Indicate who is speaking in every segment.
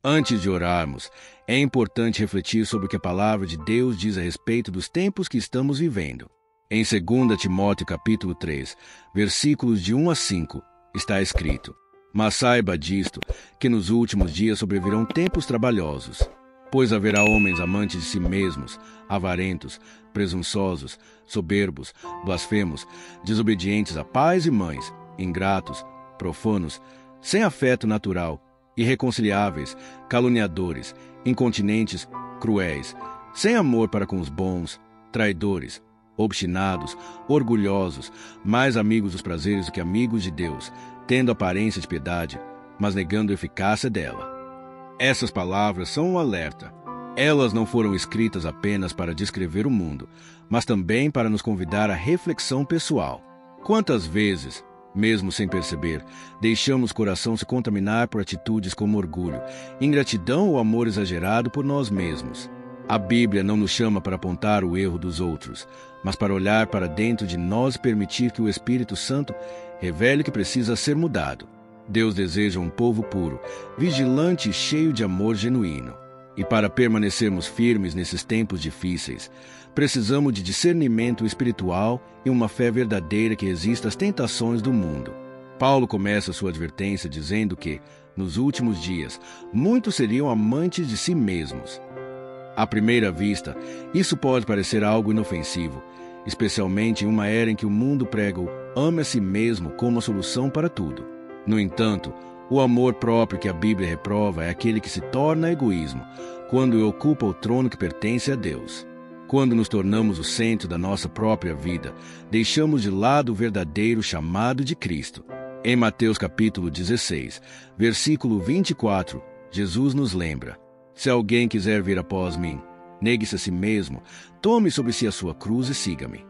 Speaker 1: Antes de orarmos, é importante refletir sobre o que a palavra de Deus diz a respeito dos tempos que estamos vivendo. Em 2 Timóteo capítulo 3, versículos de 1 a 5, está escrito: Mas saiba disto, que nos últimos dias sobrevirão tempos trabalhosos, pois haverá homens amantes de si mesmos, avarentos, presunçosos, soberbos, blasfemos, desobedientes a pais e mães, ingratos, profanos, sem afeto natural, irreconciliáveis, caluniadores, incontinentes, cruéis, sem amor para com os bons, traidores, obstinados, orgulhosos, mais amigos dos prazeres do que amigos de Deus, tendo aparência de piedade, mas negando a eficácia dela. Essas palavras são um alerta. Elas não foram escritas apenas para descrever o mundo, mas também para nos convidar à reflexão pessoal. Quantas vezes, mesmo sem perceber, deixamos o coração se contaminar por atitudes como orgulho, ingratidão ou amor exagerado por nós mesmos? A Bíblia não nos chama para apontar o erro dos outros, mas para olhar para dentro de nós e permitir que o Espírito Santo revele o que precisa ser mudado. Deus deseja um povo puro, vigilante e cheio de amor genuíno. E para permanecermos firmes nesses tempos difíceis, precisamos de discernimento espiritual e uma fé verdadeira que resista às tentações do mundo. Paulo começa sua advertência dizendo que, nos últimos dias, muitos seriam amantes de si mesmos. À primeira vista, isso pode parecer algo inofensivo, especialmente em uma era em que o mundo prega o ame a si mesmo como a solução para tudo. No entanto, o amor próprio que a Bíblia reprova é aquele que se torna egoísmo, quando ocupa o trono que pertence a Deus. Quando nos tornamos o centro da nossa própria vida, deixamos de lado o verdadeiro chamado de Cristo. Em Mateus capítulo 16, versículo 24, Jesus nos lembra: Se alguém quiser vir após mim, negue-se a si mesmo, tome sobre si a sua cruz e siga-me.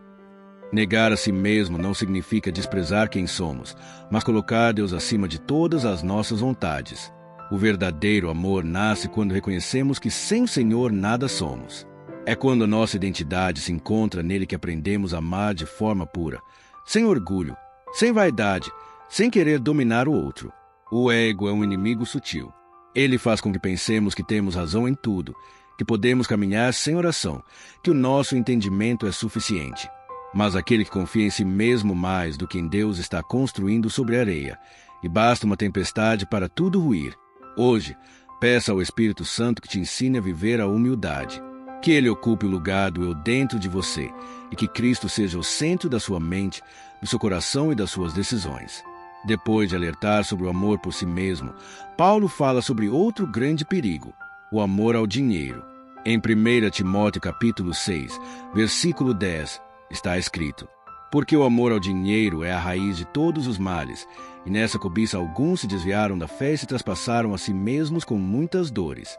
Speaker 1: Negar a si mesmo não significa desprezar quem somos, mas colocar Deus acima de todas as nossas vontades. O verdadeiro amor nasce quando reconhecemos que sem o Senhor nada somos. É quando a nossa identidade se encontra nele que aprendemos a amar de forma pura, sem orgulho, sem vaidade, sem querer dominar o outro. O ego é um inimigo sutil. Ele faz com que pensemos que temos razão em tudo, que podemos caminhar sem oração, que o nosso entendimento é suficiente. Mas aquele que confia em si mesmo mais do que em Deus está construindo sobre a areia, e basta uma tempestade para tudo ruir. Hoje, peça ao Espírito Santo que te ensine a viver a humildade, que ele ocupe o lugar do eu dentro de você, e que Cristo seja o centro da sua mente, do seu coração e das suas decisões. Depois de alertar sobre o amor por si mesmo, Paulo fala sobre outro grande perigo, o amor ao dinheiro. Em 1 Timóteo capítulo 6, versículo 10, está escrito: Porque o amor ao dinheiro é a raiz de todos os males, e nessa cobiça alguns se desviaram da fé e se traspassaram a si mesmos com muitas dores.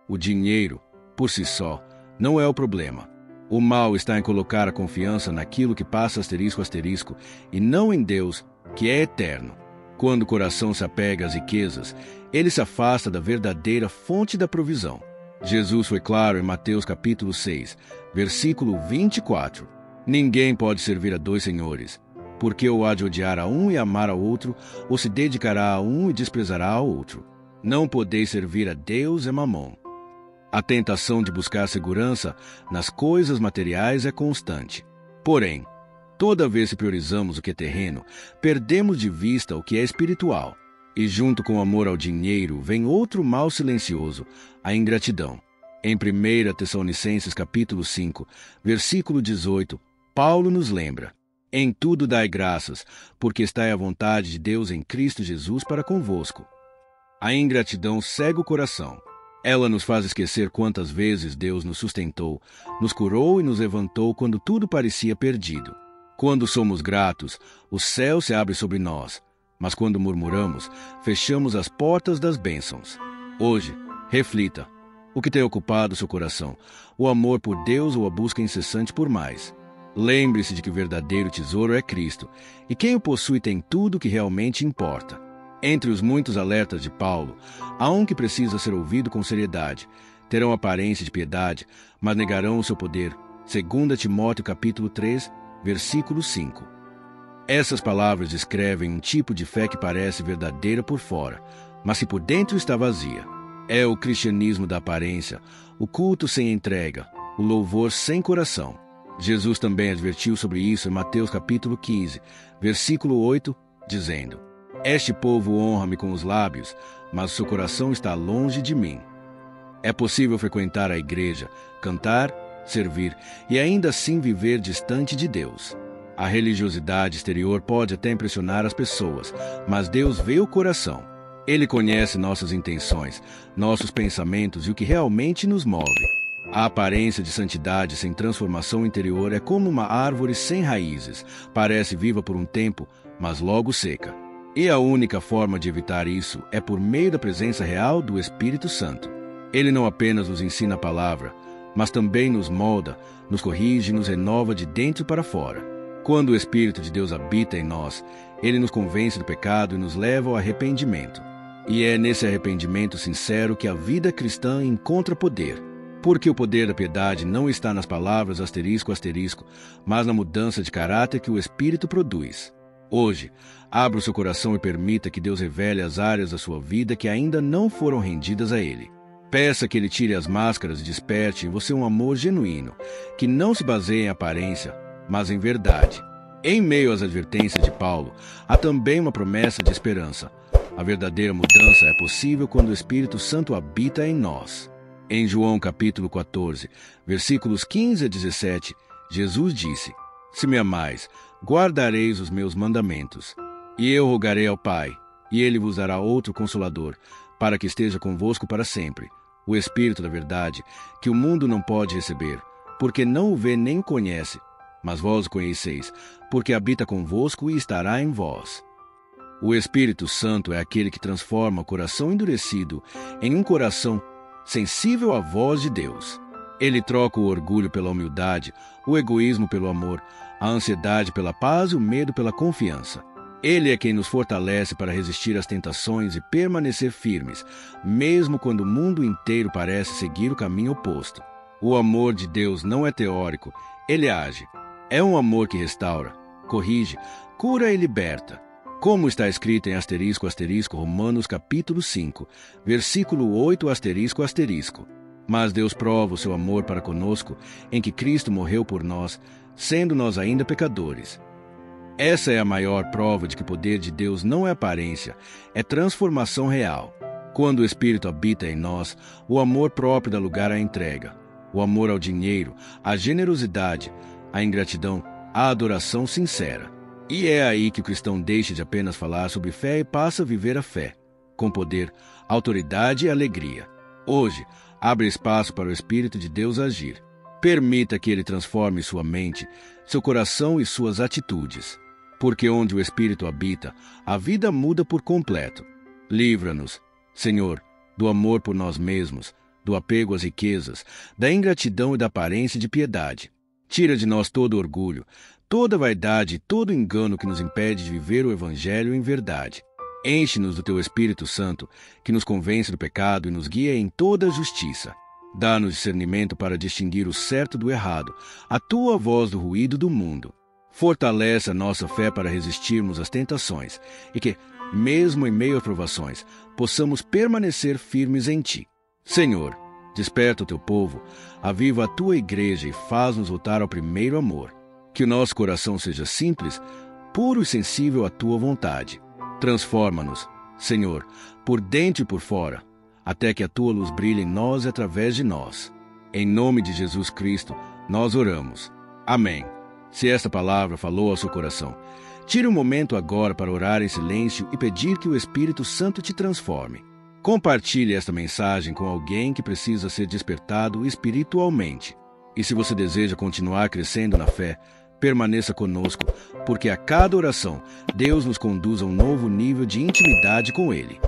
Speaker 1: O dinheiro, por si só, não é o problema. O mal está em colocar a confiança naquilo que passa asterisco, e não em Deus, que é eterno. Quando o coração se apega às riquezas, ele se afasta da verdadeira fonte da provisão. Jesus foi claro em Mateus capítulo 6, versículo 24. Ninguém pode servir a dois senhores, porque ou há de odiar a um e amar ao outro, ou se dedicará a um e desprezará ao outro. Não podeis servir a Deus e Mamon. A tentação de buscar segurança nas coisas materiais é constante. Porém, toda vez que priorizamos o que é terreno, perdemos de vista o que é espiritual. E junto com o amor ao dinheiro vem outro mal silencioso, a ingratidão. Em 1 Tessalonicenses capítulo 5, versículo 18, Paulo nos lembra: Em tudo dai graças, porque está à vontade de Deus em Cristo Jesus para convosco. A ingratidão cega o coração. Ela nos faz esquecer quantas vezes Deus nos sustentou, nos curou e nos levantou quando tudo parecia perdido. Quando somos gratos, o céu se abre sobre nós, mas quando murmuramos, fechamos as portas das bênçãos. Hoje, reflita: o que tem ocupado seu coração? O amor por Deus ou a busca incessante por mais? Lembre-se de que o verdadeiro tesouro é Cristo, e quem o possui tem tudo o que realmente importa. Entre os muitos alertas de Paulo, há um que precisa ser ouvido com seriedade. Terão aparência de piedade, mas negarão o seu poder. 2 Timóteo capítulo 3, versículo 5. Essas palavras descrevem um tipo de fé que parece verdadeira por fora, mas que por dentro está vazia. É o cristianismo da aparência, o culto sem entrega, o louvor sem coração. Jesus também advertiu sobre isso em Mateus capítulo 15, versículo 8, dizendo: Este povo honra-me com os lábios, mas seu coração está longe de mim. É possível frequentar a igreja, cantar, servir e ainda assim viver distante de Deus. A religiosidade exterior pode até impressionar as pessoas, mas Deus vê o coração. Ele conhece nossas intenções, nossos pensamentos e o que realmente nos move. A aparência de santidade sem transformação interior é como uma árvore sem raízes. Parece viva por um tempo, mas logo seca. E a única forma de evitar isso é por meio da presença real do Espírito Santo. Ele não apenas nos ensina a palavra, mas também nos molda, nos corrige e nos renova de dentro para fora. Quando o Espírito de Deus habita em nós, ele nos convence do pecado e nos leva ao arrependimento. E é nesse arrependimento sincero que a vida cristã encontra poder. Porque o poder da piedade não está nas palavras asterisco, mas na mudança de caráter que o Espírito produz. Hoje, abra o seu coração e permita que Deus revele as áreas da sua vida que ainda não foram rendidas a Ele. Peça que Ele tire as máscaras e desperte em você um amor genuíno, que não se baseia em aparência, mas em verdade. Em meio às advertências de Paulo, há também uma promessa de esperança. A verdadeira mudança é possível quando o Espírito Santo habita em nós. Em João capítulo 14, versículos 15 a 17, Jesus disse: Se me amais, guardareis os meus mandamentos. E eu rogarei ao Pai, e Ele vos dará outro Consolador, para que esteja convosco para sempre, o Espírito da verdade, que o mundo não pode receber, porque não o vê nem o conhece, mas vós o conheceis, porque habita convosco e estará em vós. O Espírito Santo é aquele que transforma o coração endurecido em um coração sensível à voz de Deus. Ele troca o orgulho pela humildade, o egoísmo pelo amor, a ansiedade pela paz e o medo pela confiança. Ele é quem nos fortalece para resistir às tentações e permanecer firmes, mesmo quando o mundo inteiro parece seguir o caminho oposto. O amor de Deus não é teórico, ele age. É um amor que restaura, corrige, cura e liberta. Como está escrito em Romanos capítulo 5, versículo 8 *. Mas Deus prova o seu amor para conosco em que Cristo morreu por nós, sendo nós ainda pecadores. Essa é a maior prova de que o poder de Deus não é aparência, é transformação real. Quando o Espírito habita em nós, o amor próprio dá lugar à entrega, o amor ao dinheiro, à generosidade, à ingratidão, à adoração sincera. E é aí que o cristão deixa de apenas falar sobre fé e passa a viver a fé, com poder, autoridade e alegria. Hoje, abre espaço para o Espírito de Deus agir. Permita que Ele transforme sua mente, seu coração e suas atitudes. Porque onde o Espírito habita, a vida muda por completo. Livra-nos, Senhor, do amor por nós mesmos, do apego às riquezas, da ingratidão e da aparência de piedade. Tira de nós todo orgulho, toda vaidade e todo engano que nos impede de viver o Evangelho em verdade. Enche-nos do Teu Espírito Santo, que nos convence do pecado e nos guia em toda a justiça. Dá-nos discernimento para distinguir o certo do errado, a Tua voz do ruído do mundo. Fortalece a nossa fé para resistirmos às tentações e que, mesmo em meio a provações, possamos permanecer firmes em Ti. Senhor, desperta o Teu povo, aviva a Tua igreja e faz-nos voltar ao primeiro amor. Que o nosso coração seja simples, puro e sensível à Tua vontade. Transforma-nos, Senhor, por dentro e por fora, até que a Tua luz brilhe em nós e através de nós. Em nome de Jesus Cristo, nós oramos. Amém. Se esta palavra falou ao seu coração, tire um momento agora para orar em silêncio e pedir que o Espírito Santo te transforme. Compartilhe esta mensagem com alguém que precisa ser despertado espiritualmente. E se você deseja continuar crescendo na fé, permaneça conosco, porque a cada oração, Deus nos conduz a um novo nível de intimidade com Ele.